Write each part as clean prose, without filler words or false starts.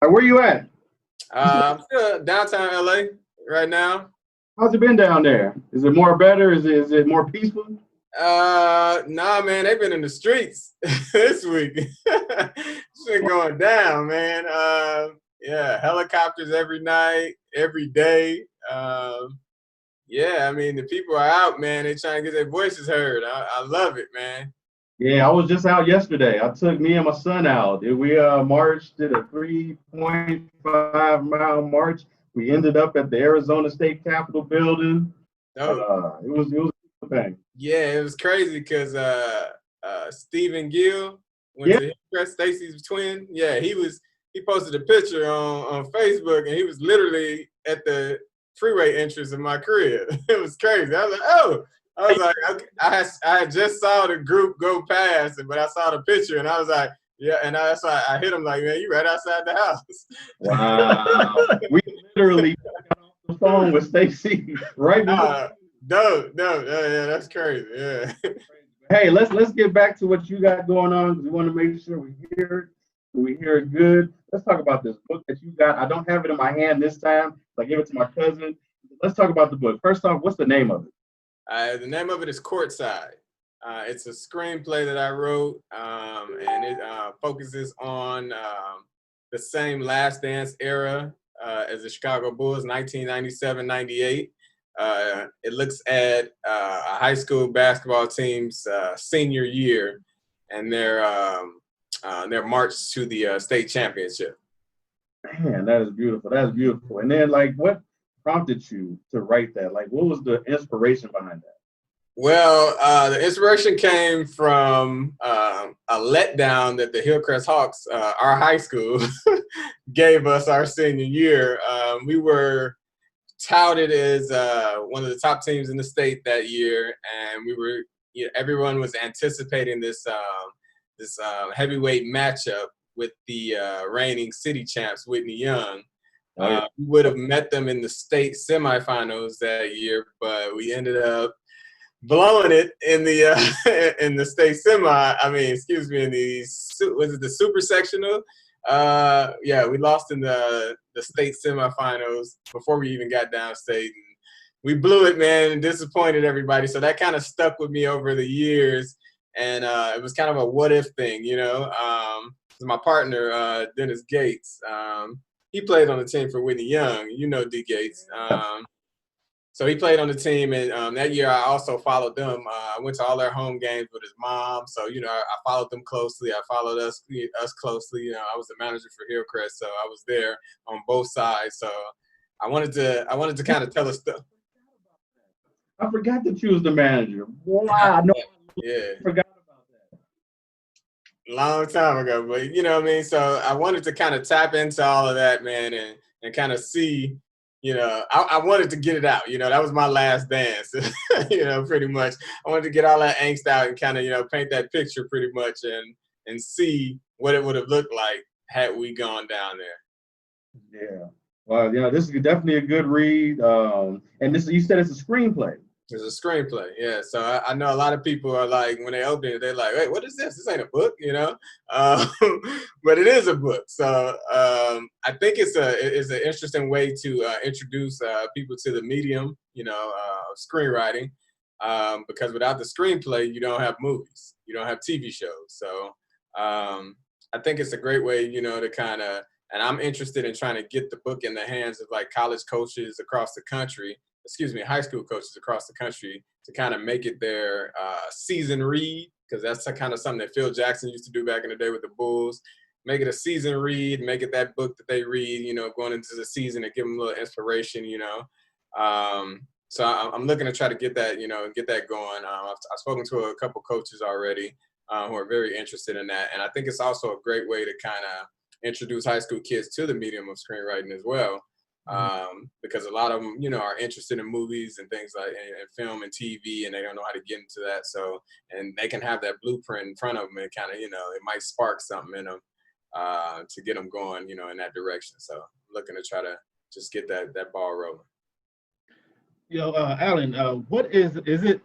Where you at? I'm still downtown LA right now. How's it been down there? Is it more better? Is it more peaceful? Nah, man, they've been in the streets this week. It's been going down, man. Yeah, helicopters every night, every day. Yeah, I mean, the people are out, man. They trying to get their voices heard. I love it, man. Yeah, I was just out yesterday. I took me and my son out. We marched, did a 3.5-mile march. We ended up at the Arizona State Capitol building. Oh, It was a thing. yeah, it was crazy because Stephen Gill went Yeah, to Hillcrest, Stacy's twin. Yeah, he posted a picture on Facebook, and he was literally at the freeway entrance of my crib. It was crazy. I was like, oh, I was like, okay. I had just saw the group go past, but I saw the picture, and I was like, yeah, and that's why I hit him like, man, you right outside the house. wow. We literally got off the phone with Stacy right before. No, yeah, that's crazy. Yeah. Hey, let's get back to what you got going on because we want to make sure we hear it good. Let's talk about this book that you got. I don't have it in my hand this time. So I gave it to my cousin. Let's talk about the book. First off, what's the name of it? The name of it is Courtside. It's a screenplay that I wrote, and it focuses on the same Last Dance era as the Chicago Bulls, 1997-98. It looks at a high school basketball team's senior year and their march to the state championship. Man, that is beautiful. That is beautiful. And then, like, what prompted you to write that? Like, what was the inspiration behind that? Well, the inspiration came from a letdown that the Hillcrest Hawks, our high school, gave us our senior year. We were touted as one of the top teams in the state that year, and everyone was anticipating this heavyweight matchup with the reigning city champs, Whitney Young. We would have met them in the state semifinals that year, but we ended up blowing it in the in the state semi. I mean, excuse me, in the super sectional? Yeah, we lost in the state semifinals before we even got downstate. And we blew it, man, and disappointed everybody. So that kind of stuck with me over the years, and it was kind of a what if thing, you know. My partner, Dennis Gates, he played on the team for Whitney Young. You know D. Gates. So he played on the team, and that year I also followed them. I went to all their home games with his mom, so you know I followed them closely. I followed us closely. You know, I was the manager for Hillcrest, so I was there on both sides. So I wanted to kind of tell a story. I forgot that you was the manager. Wow, no, Yeah, I forgot about that. long time ago, but you know what I mean. So I wanted to kind of tap into all of that, man, and kind of see. You know, I wanted to get it out. You know, that was my last dance. You know, pretty much. I wanted to get all that angst out and kind of, you know, paint that picture pretty much and see what it would have looked like had we gone down there. Yeah. Well, yeah, this is definitely a good read. And this, you said it's a screenplay. It's a screenplay, yeah. So I know a lot of people are like, when they open it, they're like, "Wait, what is this? This ain't a book," you know. But it is a book. So I think it's an interesting way to introduce people to the medium, you know, of screenwriting. Because without the screenplay, you don't have movies, you don't have TV shows. So I think it's a great way, you know, to kind of. And I'm interested in trying to get the book in the hands of like college coaches across the country. High school coaches across the country to kind of make it their season read, because that's kind of something that Phil Jackson used to do back in the day with the Bulls. Make it a season read, make it that book that they read, you know, going into the season and give them a little inspiration, you know. So I'm looking to try to get that, you know, get that going. I've spoken to a couple coaches already who are very interested in that. And I think it's also a great way to kind of introduce high school kids to the medium of screenwriting as well. Because a lot of them, you know, are interested in movies and things like and film and TV, and they don't know how to get into that. So, and they can have that blueprint in front of them, and kind of, you know, it might spark something in them to get them going, you know, in that direction. So, I'm looking to try to just get that ball rolling. You know, Alan, what is it?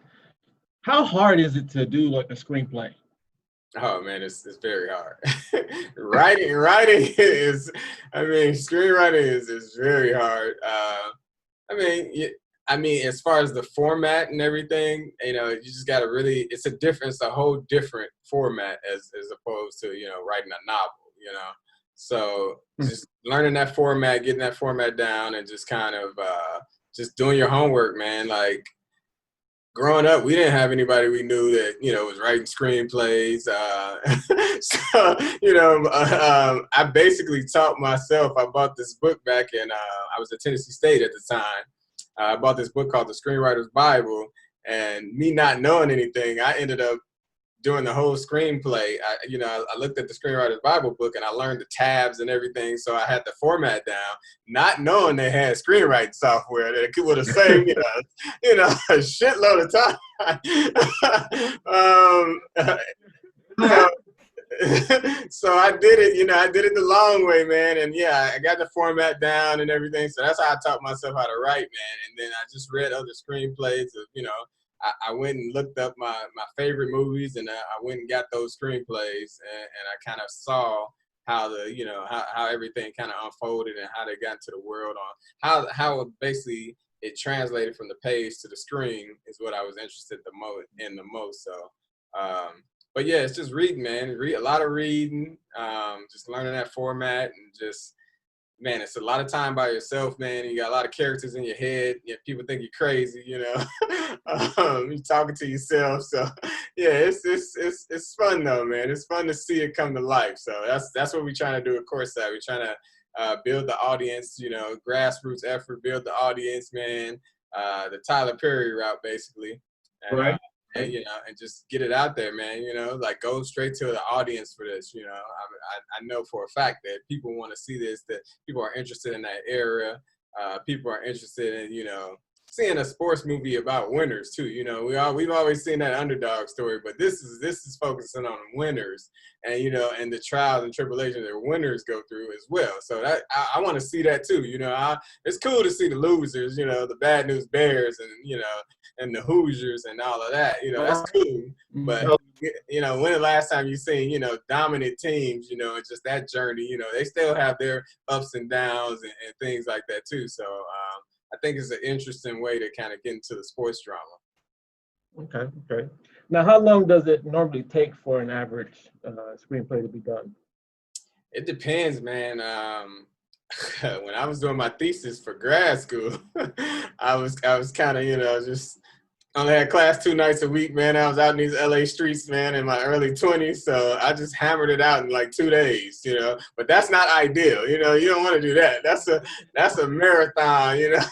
How hard is it to do like a screenplay? Oh man, it's very hard. Writing is, I mean, screenwriting is very hard. I mean, I mean, as far as the format and everything, you know, you just got to really, it's a whole different format as opposed to, you know, writing a novel, you know. So just learning that format, getting that format down, and just kind of just doing your homework, man. Like growing up, we didn't have anybody we knew that, you know, was writing screenplays. So, you know, I basically taught myself. I bought this book back in, I was at Tennessee State at the time. I bought this book called The Screenwriter's Bible, and me not knowing anything, I ended up doing the whole screenplay. You know, I looked at the Screenwriter's Bible book and I learned the tabs and everything, so I had the format down, not knowing they had screenwriting software that would have saved you know, a shitload of time. So, so I did it, you know, I did it the long way, man. And yeah, I got the format down and everything. So that's how I taught myself how to write, man. And then I just read other screenplays of, you know, I went and looked up my favorite movies, and I went and got those screenplays, and I kind of saw how the, you know, how everything kind of unfolded and how they got into the world, on how basically it translated from the page to the screen is what I was interested the most. So but yeah, it's just reading, man. Read a lot of reading, just learning that format, and just, man, it's a lot of time by yourself, man. You got a lot of characters in your head. Yeah, people think you're crazy, you know. You're talking to yourself, so yeah, it's fun though, man. It's fun to see it come to life. So that's what we're trying to do at COURTSIDE. We're trying to build the audience, you know, grassroots effort, build the audience, man. The Tyler Perry route, basically. And, Right. and you know, and just get it out there, man. You know, like go straight to the audience for this. You know, I know for a fact that people want to see this. That people are interested in that era. People are interested in, you know, seeing a sports movie about winners too. You know, we've always seen that underdog story, but this is focusing on winners, and you know, and the trials and tribulations that winners go through as well. So that I want to see that too. You know, it's cool to see the losers. You know, the bad news bears, and you know, and the Hoosiers and all of that. You know, that's cool. But you know, when the last time you seen, you know, dominant teams, you know, and just that journey, you know, they still have their ups and downs and things like that too. So I think it's an interesting way to kind of get into the sports drama. Okay, okay. Now, how long does it normally take for an average screenplay to be done? It depends, man. When I was doing my thesis for grad school, I was kind of, you know, just only had class 2 nights a week, man. I was out in these LA streets, man, in my early 20s. So I just hammered it out in like 2 days, you know. But that's not ideal, you know. You don't want to do that. That's a marathon, you know.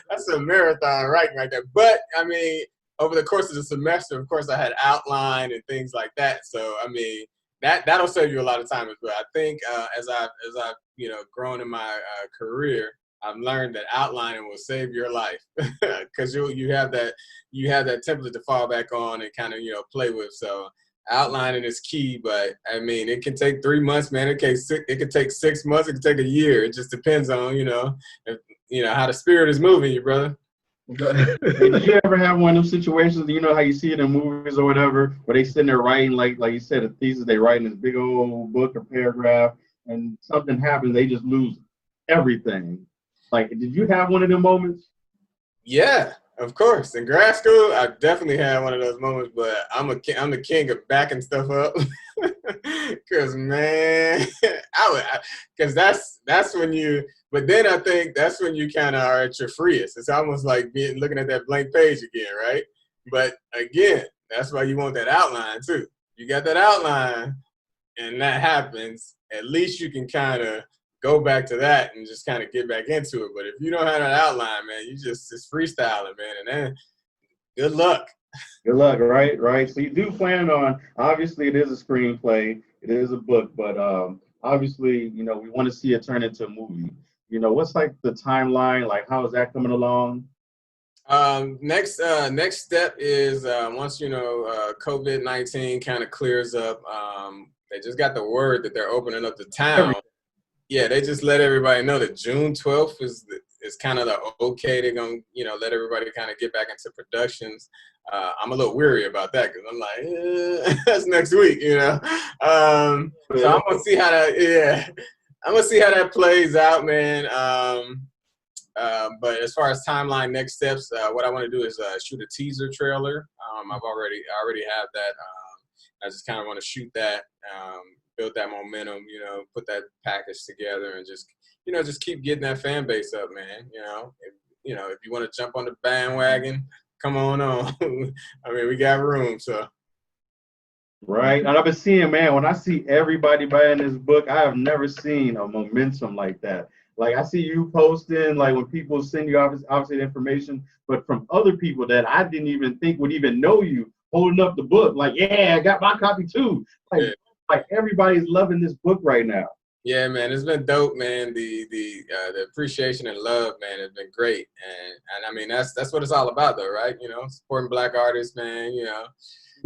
That's a marathon writing right there. But I mean, over the course of the semester, of course, I had outline and things like that. So I mean, that'll save you a lot of time as well. I think as I've you know, grown in my career, I've learned that outlining will save your life, because you have that template to fall back on and kind of, you know, play with. So outlining is key, but I mean, it can take 3 months, man. It could take 6 months. It could take a year. It just depends on, you know, if, you know, how the spirit is moving you, brother. Hey, did you ever have one of them situations, you know how you see it in movies or whatever, where they sitting there writing, like you said, a thesis, they writing this big old book or paragraph, and something happens, they just lose everything. Like, did you have one of them moments? Yeah, of course. In grad school, I definitely had one of those moments, but I'm the king of backing stuff up. Cause man, cause that's when you. But then I think that's when you kind of are at your freest. It's almost like looking at that blank page again, right? But again, that's why you want that outline too. You got that outline, and that happens. At least you can kind of go back to that and just kind of get back into it. But if you don't have that outline, man, you just freestyling, man, and then good luck. Good luck, right? Right. So you do plan on, obviously it is a screenplay, it is a book, but obviously, you know, we want to see it turn into a movie. You know, what's like the timeline? Like, how is that coming along? Next step is once, you know, COVID-19 kind of clears up. They just got the word that they're opening up the town. Yeah, they just let everybody know that June 12th it's kind of the okay. They're gonna, let everybody kind of get back into productions. I'm a little weary about that because I'm like, that's next week, So I'm gonna see how that, I'm gonna see how that plays out, man. But as far as timeline, next steps, what I want to do is shoot a teaser trailer. I already have that. I just kind of want to shoot that, build that momentum, put that package together, and just keep getting that fan base up, man. If you want to jump on the bandwagon, come on. I mean, we got room, so. Right, and I've been seeing, man, when I see everybody buying this book, I have never seen a momentum like that. Like, I see you posting, like, when people send you obviously the information, but from other people that I didn't even think would even know you, holding up the book, like, yeah, I got my copy too. Like everybody's loving this book right now. Yeah, man, it's been dope, man. The appreciation and love, man, has been great, and I mean that's what it's all about, though, right? Supporting Black artists, man. You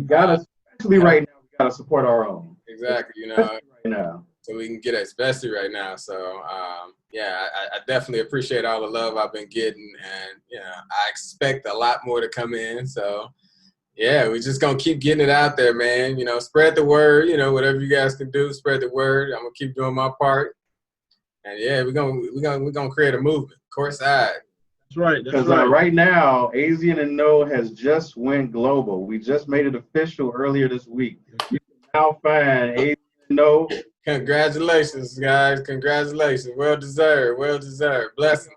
gotta, especially right now, we gotta support our own. Exactly, right now, so we can get it, especially right now. So yeah, I definitely appreciate all the love I've been getting, and I expect a lot more to come in. So. Yeah, we're just gonna keep getting it out there, man. Spread the word. Whatever you guys can do, spread the word. I'm gonna keep doing my part, and yeah, we're gonna create a movement. Courtside. That's right. Because right now, Asian and No has just went global. We just made it official earlier this week. You can now find Asian and No. Congratulations, guys! Congratulations. Well deserved. Well deserved. Blessing.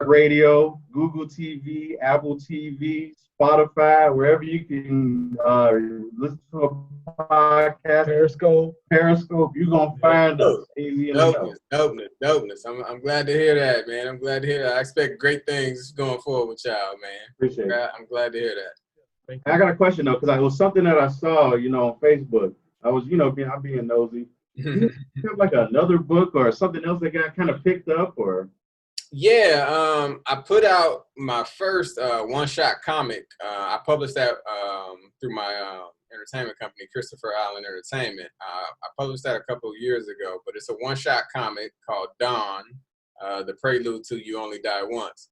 Radio, Google TV, Apple TV, Spotify, wherever you can listen to a podcast. Periscope, you're going to find us. Dopeness. I'm glad to hear that, man. I'm glad to hear that. I expect great things going forward with y'all, man. Appreciate it. I'm glad to hear that. I got a question, though, because it was something that I saw, on Facebook. I was, I'm being nosy. You have like another book or something else that got kind of picked up, or? Yeah, I put out my first one-shot comic. I published that through my entertainment company, Christopher Allen Entertainment. I published that a couple of years ago, but it's a one-shot comic called Dawn, the prelude to You Only Die Once.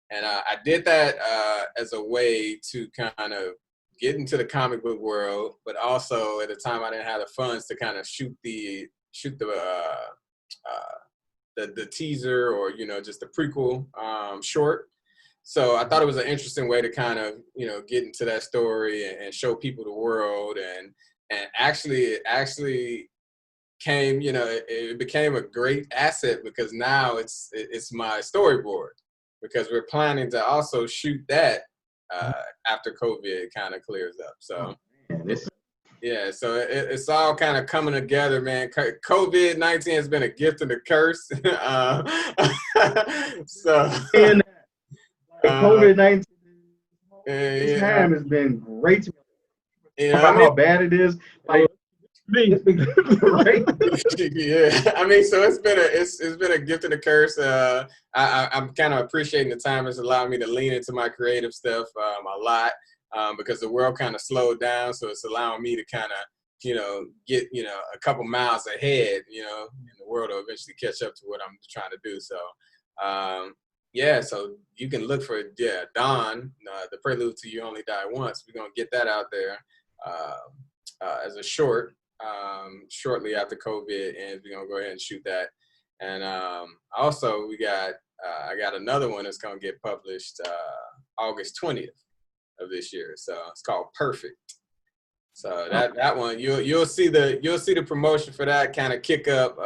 And I did that as a way to kind of get into the comic book world, but also at the time I didn't have the funds to kind of shoot the teaser or just the prequel short. So I thought it was an interesting way to kind of get into that story and show people the world, and actually it came it became a great asset because now it's my storyboard, because we're planning to also shoot that after COVID kind of clears up. So. Yeah, so it's all kind of coming together, man. COVID-19 has been a gift and a curse. So COVID-19 time has been great to me. How bad it is. Like, right? Yeah, I mean, so it's been a gift and a curse. I'm kind of appreciating the time it's allowed me to lean into my creative stuff a lot. Because the world kind of slowed down, so it's allowing me to kind of, get, a couple miles ahead, and the world will eventually catch up to what I'm trying to do. So, yeah, so you can look for, Dawn, the prelude to You Only Die Once. We're going to get that out there as a short, shortly after COVID, and we're going to go ahead and shoot that. And also, I got another one that's going to get published August 20th. Of this year, so it's called Perfect. So that one you'll see the promotion for that kind of kick up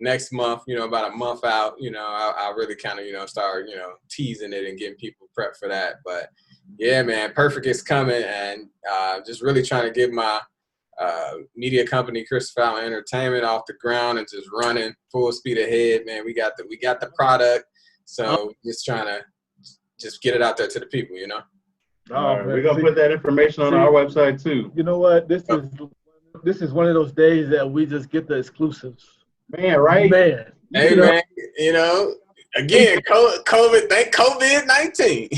next month. About a month out. I'll really kind of start teasing it and getting people prepped for that. But yeah, man, Perfect is coming, and just really trying to get my media company, Christopher Allen Entertainment, off the ground and just running full speed ahead. Man, we got the product, so just trying to just get it out there to the people. Right, we're gonna put that information on our website too. You know what? This is one of those days that we just get the exclusives. Man, right? Man. Hey, man. Again, COVID. Thank COVID-19.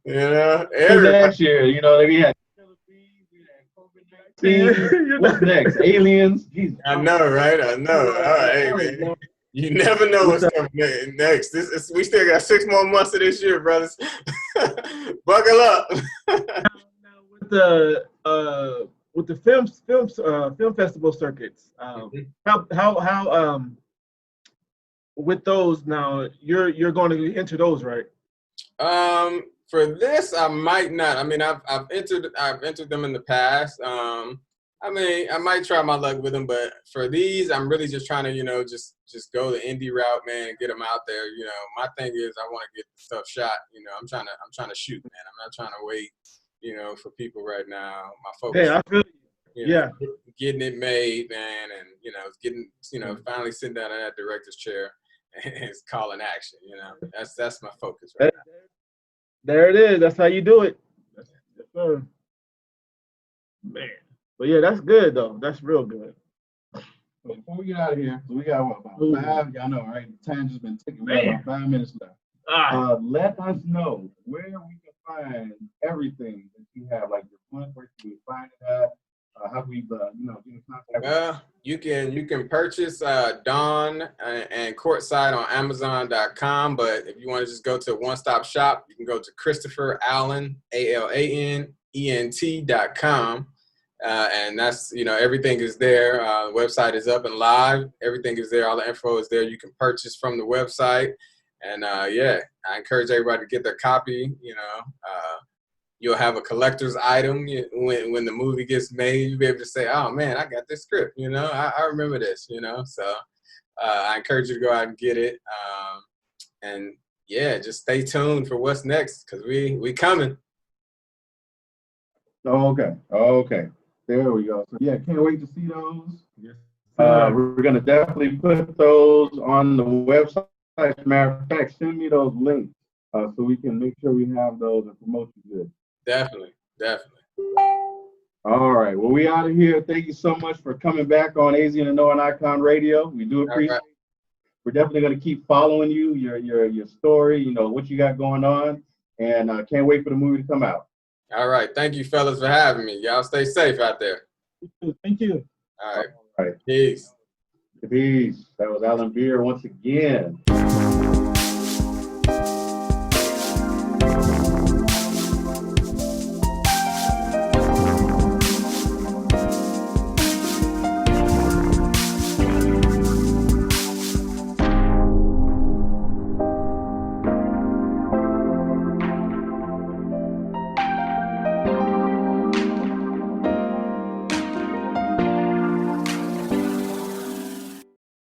Last year, we had COVID-19. See, what's next? Aliens? Jesus. I know, right? I know. All right, hey, man. You never know what's coming next. We still got 6 more months of this year, brothers. Buckle up. Now with the film festival circuits, how with those now you're going to enter those, right? For this, I might not. I mean, I've entered them in the past. I mean, I might try my luck with them, but for these, I'm really just trying to, just go the indie route, man, and get them out there. My thing is I want to get the stuff shot. I'm trying to shoot, man. I'm not trying to wait, for people right now. My focus, I feel you. Getting it made, man, and getting, finally sitting down in that director's chair and it's calling action. That's my focus right now. There it is. That's how you do it. Man. But yeah, that's good though. That's real good. Before we get out of here, so we got about 5. Y'all know, right? The time's just been ticking. We got about 5 minutes left. Let us know where we can find everything that you have, like your fund, where you can find it at. How we, get in contact. You can purchase Dawn and Courtside on Amazon.com, but if you want to just go to a one-stop shop, you can go to Christopher Allen, ALANENT.com. And that's, everything is there. The website is up and live. Everything is there. All the info is there. You can purchase from the website. And I encourage everybody to get their copy. You'll have a collector's item when the movie gets made. You'll be able to say, oh man, I got this script. I remember this, So I encourage you to go out and get it. And yeah, just stay tuned for what's next, because we coming. Okay. There we go. So yeah, can't wait to see those. We're gonna definitely put those on the website. As a matter of fact, send me those links so we can make sure we have those and promote you good. Definitely. All right. Well, we out of here. Thank you so much for coming back on AZ and the Knowing Icon Radio. We do appreciate it. We're definitely gonna keep following you, your story, what you got going on, and can't wait for the movie to come out. All right. Thank you, fellas, for having me. Y'all stay safe out there. Thank you. All right. All right. Peace. Peace. That was Alan Beer once again.